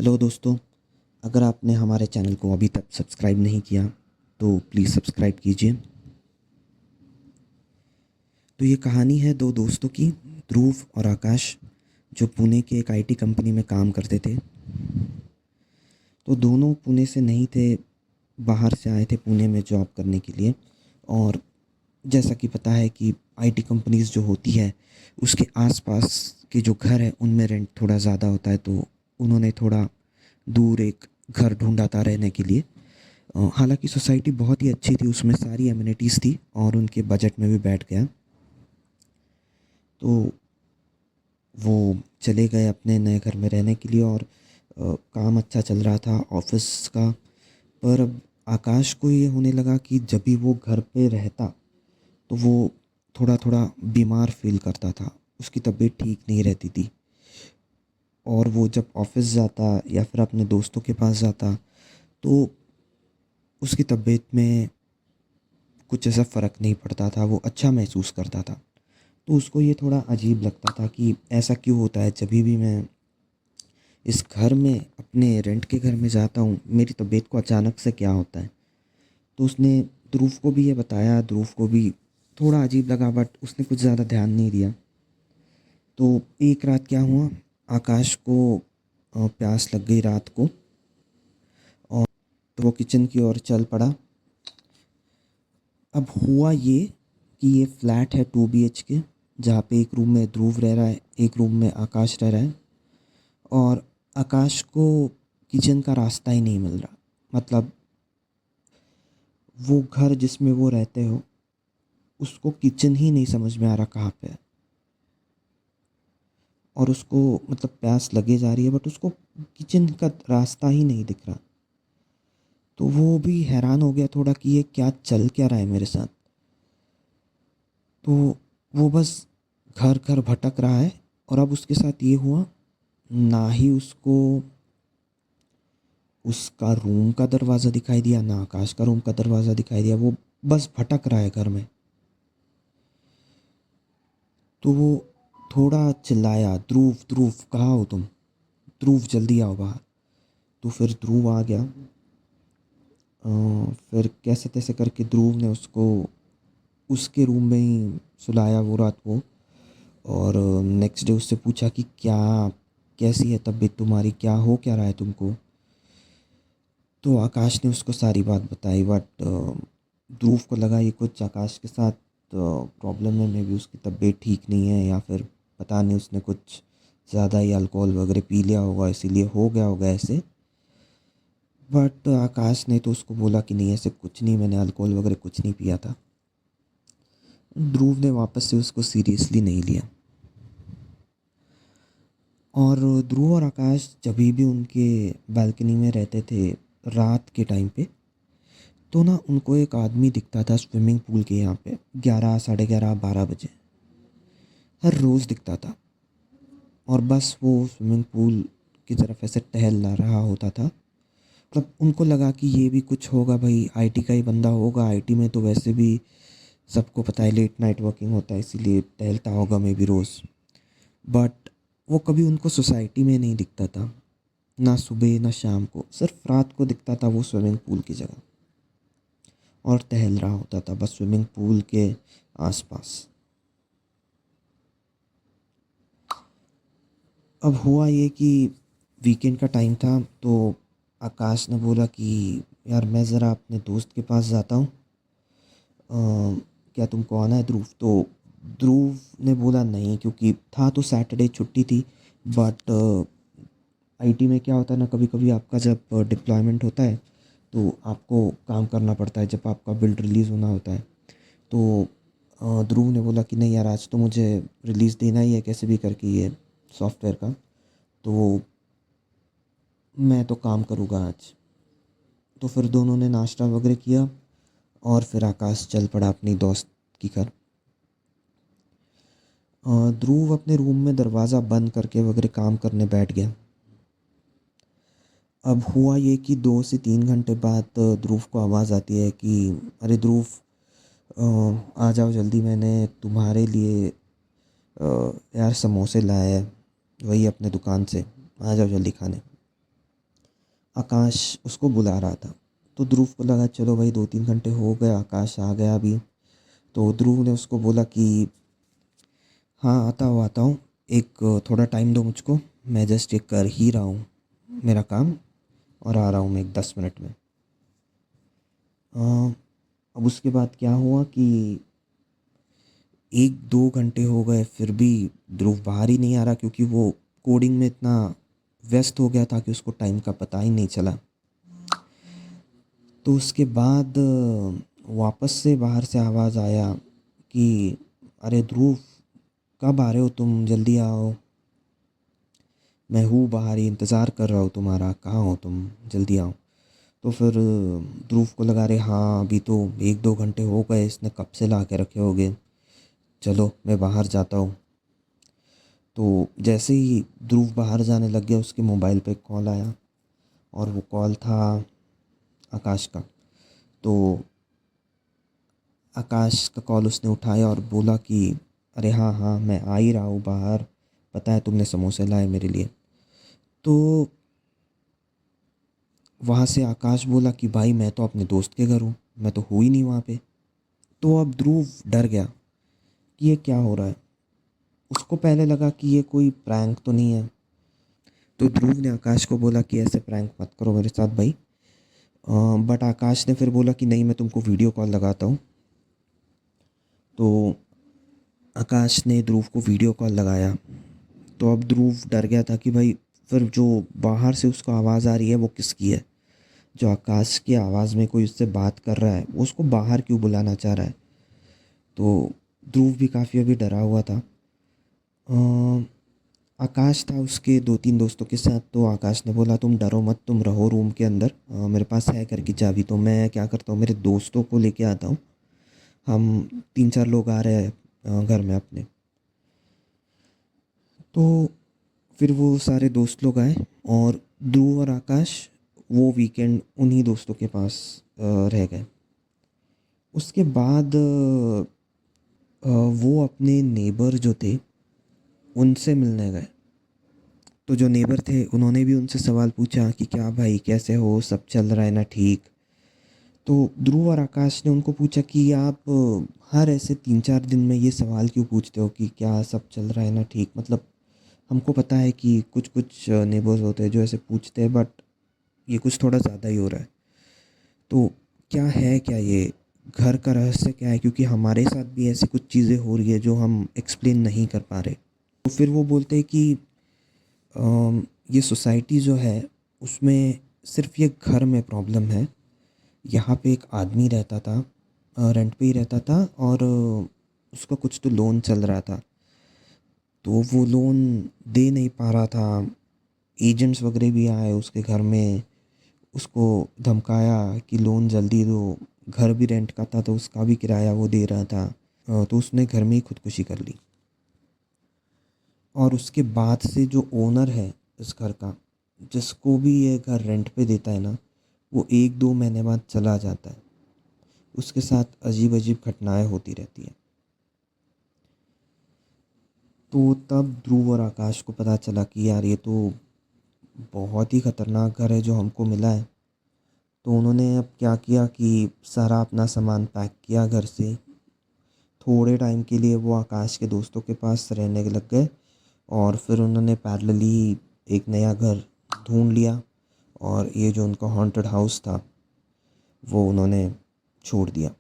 Hello दोस्तों, अगर आपने हमारे चैनल को अभी तक सब्सक्राइब नहीं किया तो प्लीज़ सब्सक्राइब कीजिए। तो ये कहानी है दो दोस्तों की, ध्रुव और आकाश, जो पुणे के एक आईटी कंपनी में काम करते थे। तो दोनों पुणे से नहीं थे, बाहर से आए थे पुणे में जॉब करने के लिए। और जैसा कि पता है कि आईटी कंपनीज़ जो होती है उसके आसपास के जो घर है उनमें रेंट थोड़ा ज़्यादा होता है, तो उन्होंने थोड़ा दूर एक घर ढूंढा था रहने के लिए। हालांकि सोसाइटी बहुत ही अच्छी थी, उसमें सारी एमिनिटीज़ थी और उनके बजट में भी बैठ गया। तो वो चले गए अपने नए घर में रहने के लिए और काम अच्छा चल रहा था ऑफिस का। पर अब आकाश को ये होने लगा कि जब भी वो घर पे रहता तो वो थोड़ा थोड़ा बीमार फील करता था, उसकी तबीयत ठीक नहीं रहती थी। और वो जब ऑफिस जाता या फिर अपने दोस्तों के पास जाता तो उसकी तबीयत में कुछ ऐसा फ़र्क नहीं पड़ता था, वो अच्छा महसूस करता था। तो उसको ये थोड़ा अजीब लगता था कि ऐसा क्यों होता है, जब भी मैं इस घर में अपने रेंट के घर में जाता हूँ मेरी तबीयत को अचानक से क्या होता है। तो उसने ध्रुव को भी ये बताया, ध्रुव को भी थोड़ा अजीब लगा बट उसने कुछ ज़्यादा ध्यान नहीं दिया। तो एक रात क्या हुआ, आकाश को प्यास लग गई रात को और तो वो किचन की ओर चल पड़ा। अब हुआ ये कि ये फ्लैट है 2 BHK, जहाँ पे एक रूम में ध्रुव रह रहा है, एक रूम में आकाश रह रहा है। और आकाश को किचन का रास्ता ही नहीं मिल रहा, मतलब वो घर जिसमें वो रहते हो उसको किचन ही नहीं समझ में आ रहा कहाँ पे है। और उसको मतलब प्यास लगे जा रही है बट उसको किचन का रास्ता ही नहीं दिख रहा। तो वो भी हैरान हो गया थोड़ा कि ये क्या चल क्या रहा है मेरे साथ। तो वो बस घर घर भटक रहा है। और अब उसके साथ ये हुआ, ना ही उसको उसका रूम का दरवाज़ा दिखाई दिया, ना आकाश का रूम का दरवाज़ा दिखाई दिया, वो बस भटक रहा है घर में। तो वो थोड़ा चिल्लाया, ध्रुव ध्रुव कहाँ हो तुम, ध्रुव जल्दी आओ बाहर। तो फिर ध्रुव आ गया। फिर कैसे तैसे करके ध्रुव ने उसको उसके रूम में ही सुलाया वो रात को। और नेक्स्ट डे उससे पूछा कि क्या कैसी है तबीयत तुम्हारी, क्या हो क्या रहा है तुमको। तो आकाश ने उसको सारी बात बताई बट ध्रुव को लगा ये कुछ आकाश के साथ प्रॉब्लम है, मे बी उसकी तबीयत ठीक नहीं है या फिर पता नहीं उसने कुछ ज़्यादा ही अल्कोहल वगैरह पी लिया होगा इसीलिए हो गया होगा ऐसे। बट आकाश ने तो उसको बोला कि नहीं ऐसे कुछ नहीं, मैंने अल्कोहल वगैरह कुछ नहीं पिया था। ध्रुव ने वापस से उसको सीरियसली नहीं लिया। और ध्रुव और आकाश जब भी उनके बालकनी में रहते थे रात के टाइम पे, तो ना उनको एक आदमी दिखता था स्विमिंग पूल के यहाँ पे 11, साढ़े 11, 12 बजे, हर रोज़ दिखता था। और बस वो स्विमिंग पूल की तरफ ऐसे टहल रहा होता था। मतलब उनको लगा कि ये भी कुछ होगा भाई, आईटी का ही बंदा होगा, आईटी में तो वैसे भी सबको पता है लेट नाइट वर्किंग होता है इसीलिए टहलता होगा मे बी रोज़। बट वो कभी उनको सोसाइटी में नहीं दिखता था, ना सुबह ना शाम को, सिर्फ रात को दिखता था वो स्विमिंग पूल की जगह और टहल रहा होता था बस स्विमिंग पूल के आसपास। अब हुआ ये कि वीकेंड का टाइम था तो आकाश ने बोला कि यार मैं ज़रा अपने दोस्त के पास जाता हूँ, क्या तुमको आना है ध्रुव। तो ध्रुव ने बोला नहीं, क्योंकि था तो सैटरडे छुट्टी थी। बट आईटी में क्या होता है ना, कभी कभी आपका जब डिप्लॉयमेंट होता है तो आपको काम करना पड़ता है जब आपका बिल्ड रिलीज़ होना होता है। तो ध्रुव ने बोला कि नहीं यार आज तो मुझे रिलीज़ देना ही है कैसे भी करके ये सॉफ्टवेयर का, तो मैं तो काम करूँगा आज। तो फिर दोनों ने नाश्ता वगैरह किया और फिर आकाश चल पड़ा अपनी दोस्त की घर। ध्रुव अपने रूम में दरवाज़ा बंद करके वगैरह काम करने बैठ गया। अब हुआ ये कि 2 से 3 घंटे बाद ध्रुव को आवाज़ आती है कि अरे ध्रुव, आ जाओ जल्दी, मैंने तुम्हारे लिए यार समोसे लाए हैं, वही अपने दुकान से, आ जाओ जल्दी खाने। आकाश उसको बुला रहा था। तो ध्रुव को लगा चलो भाई 2-3 घंटे हो गए, आकाश आ गया अभी। तो ध्रुव ने उसको बोला कि हाँ आता हूँ, एक थोड़ा टाइम दो मुझको, मैं जस्ट एक कर ही रहा हूँ मेरा काम, और आ रहा हूँ मैं एक 10 मिनट में। अ, अब उसके बाद क्या हुआ कि 1-2 घंटे हो गए फिर भी ध्रुव बाहर ही नहीं आ रहा, क्योंकि वो कोडिंग में इतना व्यस्त हो गया था कि उसको टाइम का पता ही नहीं चला। तो उसके बाद वापस से बाहर से आवाज़ आया कि अरे ध्रुव, कब आ रहे हो तुम, जल्दी आओ, मैं हूँ बाहर ही इंतज़ार कर रहा हूँ तुम्हारा, कहाँ हो तुम, जल्दी आओ। तो फिर ध्रुव को लगा रहे हाँ अभी तो 1-2 घंटे हो गए, इसने कब से ला के रखे होंगे, चलो मैं बाहर जाता हूँ। तो जैसे ही ध्रुव बाहर जाने लग गया, उसके मोबाइल पे कॉल आया, और वो कॉल था आकाश का। तो आकाश का कॉल उसने उठाया और बोला कि अरे हाँ हाँ मैं आ ही रहा हूँ बाहर, पता है तुमने समोसे लाए मेरे लिए। तो वहाँ से आकाश बोला कि भाई मैं तो अपने दोस्त के घर हूँ, मैं तो हूँ ही नहीं वहाँ पे। तो अब ध्रुव डर गया कि ये क्या हो रहा है। उसको पहले लगा कि ये कोई प्रैंक तो नहीं है। तो ध्रुव ने आकाश को बोला कि ऐसे प्रैंक मत करो मेरे साथ भाई। बट आकाश ने फिर बोला कि नहीं मैं तुमको वीडियो कॉल लगाता हूँ। तो आकाश ने ध्रुव को वीडियो कॉल लगाया। तो अब ध्रुव डर गया था कि भाई फिर जो बाहर से उसको आवाज़ आ रही है वो किसकी है। जो आकाश की आवाज़ में कोई उससे बात कर रहा है, वो उसको बाहर क्यों बुलाना चाह रहा है। तो ध्रुव भी काफ़ी अभी डरा हुआ था। अ, आकाश था उसके 2-3 दोस्तों के साथ। तो आकाश ने बोला तुम डरो मत, तुम रहो रूम के अंदर, मेरे पास है घर की चाबी। तो मैं क्या करता हूँ, मेरे दोस्तों को लेके आता हूँ, हम 3-4 लोग आ रहे हैं घर में अपने। तो फिर वो सारे दोस्त लोग आए, और ध्रुव और आकाश वो वीकेंड उन्हीं दोस्तों के पास रह गए। उसके बाद वो अपने नेबर जो थे उनसे मिलने गए। तो जो नेबर थे उन्होंने भी उनसे सवाल पूछा कि क्या भाई कैसे हो, सब चल रहा है ना ठीक। तो ध्रुव और आकाश ने उनको पूछा कि आप हर ऐसे 3-4 दिन में ये सवाल क्यों पूछते हो कि क्या सब चल रहा है ना ठीक। मतलब हमको पता है कि कुछ कुछ नेबर्स होते हैं जो ऐसे पूछते हैं, बट ये कुछ थोड़ा ज़्यादा ही हो रहा है। तो क्या है, क्या ये घर का रहस्य क्या है, क्योंकि हमारे साथ भी ऐसी कुछ चीज़ें हो रही है जो हम एक्सप्लेन नहीं कर पा रहे। तो फिर वो बोलते हैं कि ये सोसाइटी जो है उसमें सिर्फ ये घर में प्रॉब्लम है। यहाँ पे एक आदमी रहता था, रेंट पे ही रहता था, और उसका कुछ तो लोन चल रहा था। तो वो लोन दे नहीं पा रहा था। एजेंट्स वगैरह भी आए उसके घर में, उसको धमकाया कि लोन जल्दी दो। घर भी रेंट का था तो उसका भी किराया वो दे रहा था। तो उसने घर में ही खुदकुशी कर ली। और उसके बाद से जो ओनर है इस घर का, जिसको भी ये घर रेंट पे देता है ना, वो 1-2 महीने बाद चला जाता है। उसके साथ अजीब अजीब घटनाएं होती रहती हैं। तो तब ध्रुव और आकाश को पता चला कि यार ये तो बहुत ही ख़तरनाक घर है जो हमको मिला है। तो उन्होंने अब क्या किया कि सारा अपना सामान पैक किया घर से। थोड़े टाइम के लिए वो आकाश के दोस्तों के पास रहने लग गए, और फिर उन्होंने पैरेलली एक नया घर ढूंढ लिया, और ये जो उनका हॉन्टेड हाउस था वो उन्होंने छोड़ दिया।